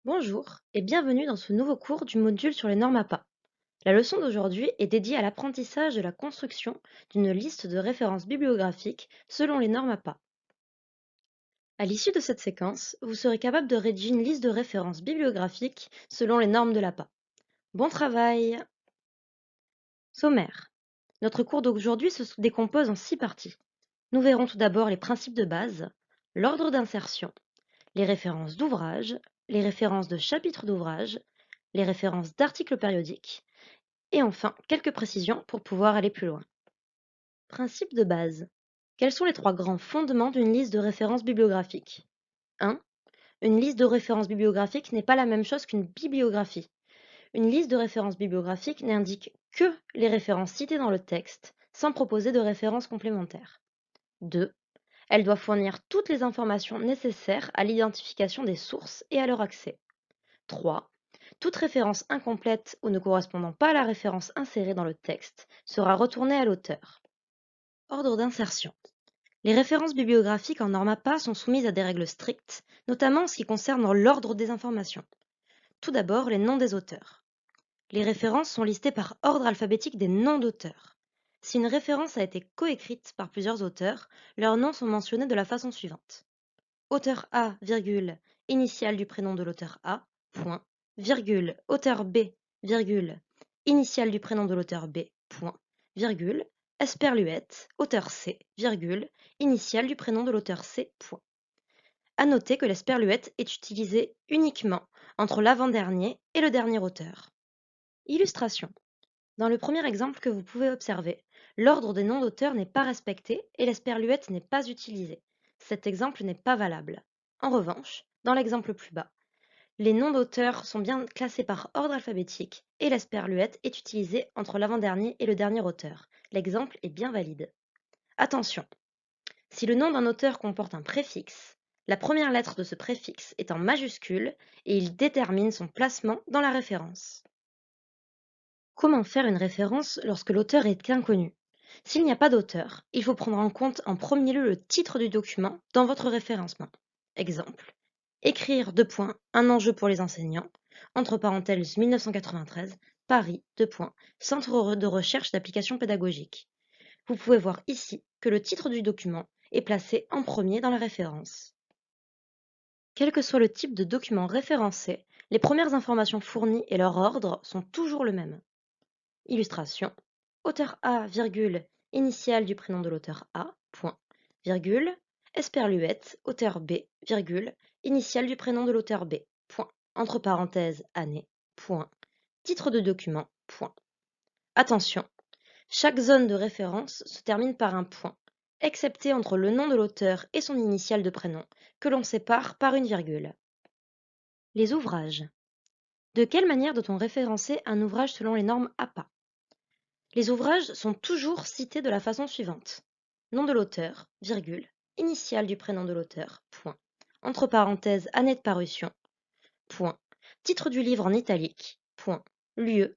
Bonjour et bienvenue dans ce nouveau cours du module sur les normes APA. La leçon d'aujourd'hui est dédiée à l'apprentissage de la construction d'une liste de références bibliographiques selon les normes APA. À l'issue de cette séquence, vous serez capable de rédiger une liste de références bibliographiques selon les normes de l'APA. Bon travail! Sommaire. Notre cours d'aujourd'hui se décompose en 6 parties. Nous verrons tout d'abord les principes de base, l'ordre d'insertion, les références d'ouvrages, les références de chapitres d'ouvrages, les références d'articles périodiques, et enfin quelques précisions pour pouvoir aller plus loin. Principe de base. Quels sont les trois grands fondements d'une liste de références bibliographiques? 1. Une liste de références bibliographiques n'est pas la même chose qu'une bibliographie. Une liste de références bibliographiques n'indique que les références citées dans le texte, sans proposer de références complémentaires. 2. Elle doit fournir toutes les informations nécessaires à l'identification des sources et à leur accès. 3. Toute référence incomplète ou ne correspondant pas à la référence insérée dans le texte sera retournée à l'auteur. Ordre d'insertion. Les références bibliographiques en norme APA sont soumises à des règles strictes, notamment en ce qui concerne l'ordre des informations. Tout d'abord, les noms des auteurs. Les références sont listées par ordre alphabétique des noms d'auteurs. Si une référence a été coécrite par plusieurs auteurs, leurs noms sont mentionnés de la façon suivante. Auteur A, virgule, initiale du prénom de l'auteur A, point, virgule, auteur B, virgule, initiale du prénom de l'auteur B, point, virgule, Esperluette, auteur C, virgule, initiale du prénom de l'auteur C, point. À noter que l'esperluette est utilisée uniquement entre l'avant-dernier et le dernier auteur. Illustration. Dans le premier exemple que vous pouvez observer, l'ordre des noms d'auteurs n'est pas respecté et l'esperluette n'est pas utilisée. Cet exemple n'est pas valable. En revanche, dans l'exemple plus bas, les noms d'auteurs sont bien classés par ordre alphabétique et l'esperluette est utilisée entre l'avant-dernier et le dernier auteur. L'exemple est bien valide. Attention, si le nom d'un auteur comporte un préfixe, la première lettre de ce préfixe est en majuscule et il détermine son placement dans la référence. Comment faire une référence lorsque l'auteur est inconnu? S'il n'y a pas d'auteur, il faut prendre en compte en premier lieu le titre du document dans votre référencement. Exemple. Écrire un enjeu pour les enseignants, entre parenthèses 1993, Paris, Centre de recherche d'applications pédagogiques. Vous pouvez voir ici que le titre du document est placé en premier dans la référence. Quel que soit le type de document référencé, les premières informations fournies et leur ordre sont toujours le même. Illustration. Auteur A, virgule, initiale du prénom de l'auteur A, point, virgule, Esperluette, auteur B, virgule, initiale du prénom de l'auteur B, point, entre parenthèses, année, point, titre de document, point. Attention, chaque zone de référence se termine par un point, excepté entre le nom de l'auteur et son initiale de prénom, que l'on sépare par une virgule. Les ouvrages. De quelle manière doit-on référencer un ouvrage selon les normes APA? Les ouvrages sont toujours cités de la façon suivante. Nom de l'auteur, virgule, initiale du prénom de l'auteur, point. Entre parenthèses, année de parution, point. Titre du livre en italique, point. Lieu,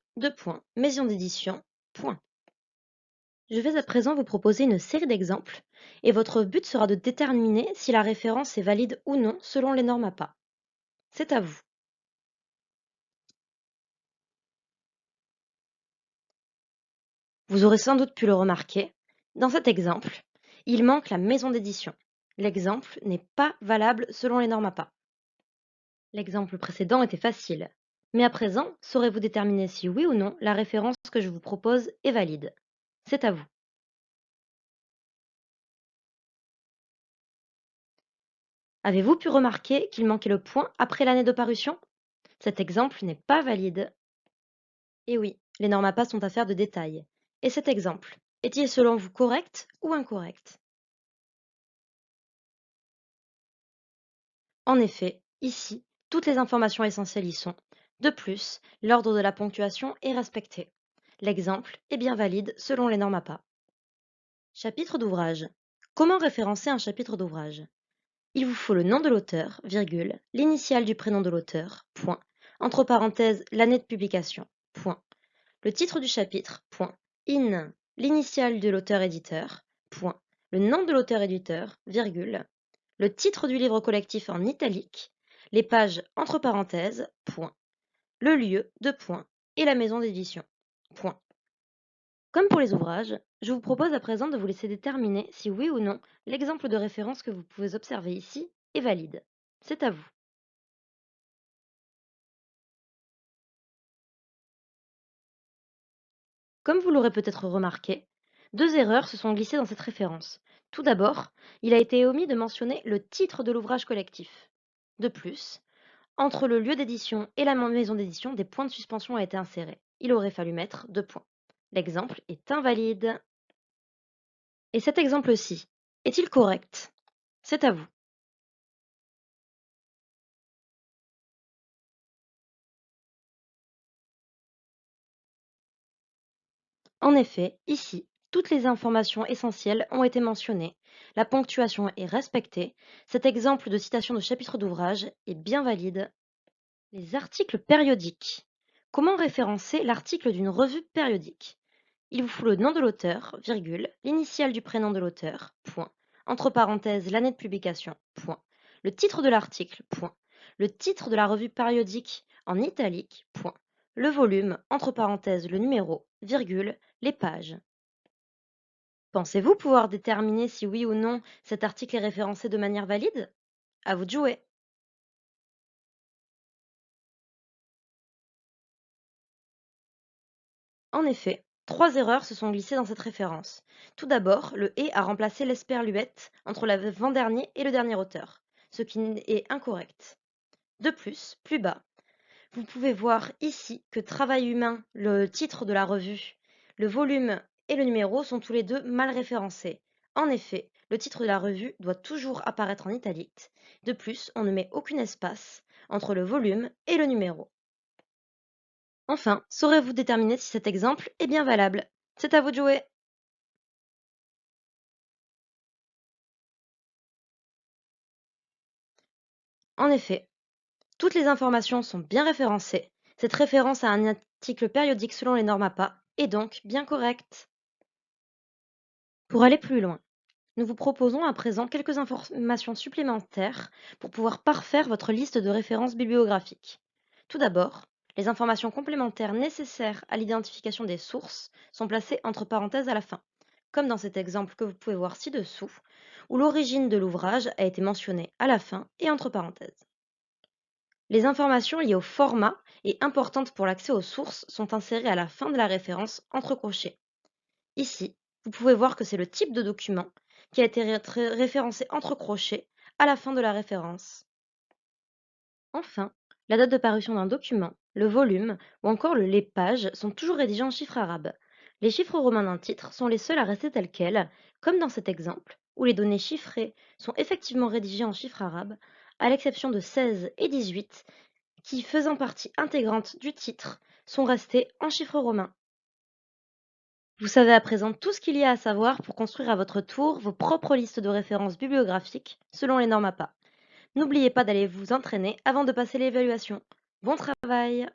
maison d'édition, point. Je vais à présent vous proposer une série d'exemples et votre but sera de déterminer si la référence est valide ou non selon les normes APA. C'est à vous. Vous aurez sans doute pu le remarquer, dans cet exemple, il manque la maison d'édition. L'exemple n'est pas valable selon les normes APA. L'exemple précédent était facile, mais à présent, saurez-vous déterminer si oui ou non la référence que je vous propose est valide? C'est à vous. Avez-vous pu remarquer qu'il manquait le point après l'année de parution? Cet exemple n'est pas valide. Et oui, les normes APA sont affaires de détails. Et cet exemple, est-il selon vous correct ou incorrect? En effet, ici, toutes les informations essentielles y sont. De plus, l'ordre de la ponctuation est respecté. L'exemple est bien valide selon les normes APA. Chapitre d'ouvrage. Comment référencer un chapitre d'ouvrage? Il vous faut le nom de l'auteur, virgule, l'initiale du prénom de l'auteur, point, entre parenthèses, l'année de publication, point, le titre du chapitre, point, l'initiale de l'auteur-éditeur, point, le nom de l'auteur-éditeur, virgule, le titre du livre collectif en italique, les pages entre parenthèses, point, le lieu, deux points, et la maison d'édition, point. Comme pour les ouvrages, je vous propose à présent de vous laisser déterminer si oui ou non l'exemple de référence que vous pouvez observer ici est valide. C'est à vous. Comme vous l'aurez peut-être remarqué, deux erreurs se sont glissées dans cette référence. Tout d'abord, il a été omis de mentionner le titre de l'ouvrage collectif. De plus, entre le lieu d'édition et la maison d'édition, des points de suspension ont été insérés. Il aurait fallu mettre deux points. L'exemple est invalide. Et cet exemple-ci, est-il correct? C'est à vous. En effet, ici, toutes les informations essentielles ont été mentionnées, la ponctuation est respectée, cet exemple de citation de chapitre d'ouvrage est bien valide. Les articles périodiques. Comment référencer l'article d'une revue périodique? Il vous faut le nom de l'auteur, virgule, l'initiale du prénom de l'auteur, point, entre parenthèses l'année de publication, point, le titre de l'article, point, le titre de la revue périodique en italique, point, le volume, entre parenthèses le numéro, virgule, les pages. Pensez-vous pouvoir déterminer si oui ou non cet article est référencé de manière valide? À vous de jouer. En effet, trois erreurs se sont glissées dans cette référence. Tout d'abord, le et a remplacé l'esperluette entre l'avant-dernier et le dernier auteur, ce qui est incorrect. De plus, plus bas, vous pouvez voir ici que Travail humain, le titre de la revue, le volume et le numéro sont tous les deux mal référencés. En effet, le titre de la revue doit toujours apparaître en italique. De plus, on ne met aucun espace entre le volume et le numéro. Enfin, saurez-vous déterminer si cet exemple est bien valable? C'est à vous de jouer. En effet, toutes les informations sont bien référencées. Cette référence à un article périodique selon les normes APA est donc bien correcte. Pour aller plus loin, nous vous proposons à présent quelques informations supplémentaires pour pouvoir parfaire votre liste de références bibliographiques. Tout d'abord, les informations complémentaires nécessaires à l'identification des sources sont placées entre parenthèses à la fin, comme dans cet exemple que vous pouvez voir ci-dessous, où l'origine de l'ouvrage a été mentionnée à la fin et entre parenthèses. Les informations liées au format et importantes pour l'accès aux sources sont insérées à la fin de la référence entre crochets. Ici, vous pouvez voir que c'est le type de document qui a été référencé entre crochets à la fin de la référence. Enfin, la date de parution d'un document, le volume ou encore les pages sont toujours rédigés en chiffres arabes. Les chiffres romains d'un titre sont les seuls à rester tels quels, comme dans cet exemple, où les données chiffrées sont effectivement rédigées en chiffres arabes, à l'exception de 16 et 18 qui, faisant partie intégrante du titre, sont restés en chiffres romains. Vous savez à présent tout ce qu'il y a à savoir pour construire à votre tour vos propres listes de références bibliographiques selon les normes APA. N'oubliez pas d'aller vous entraîner avant de passer l'évaluation. Bon travail!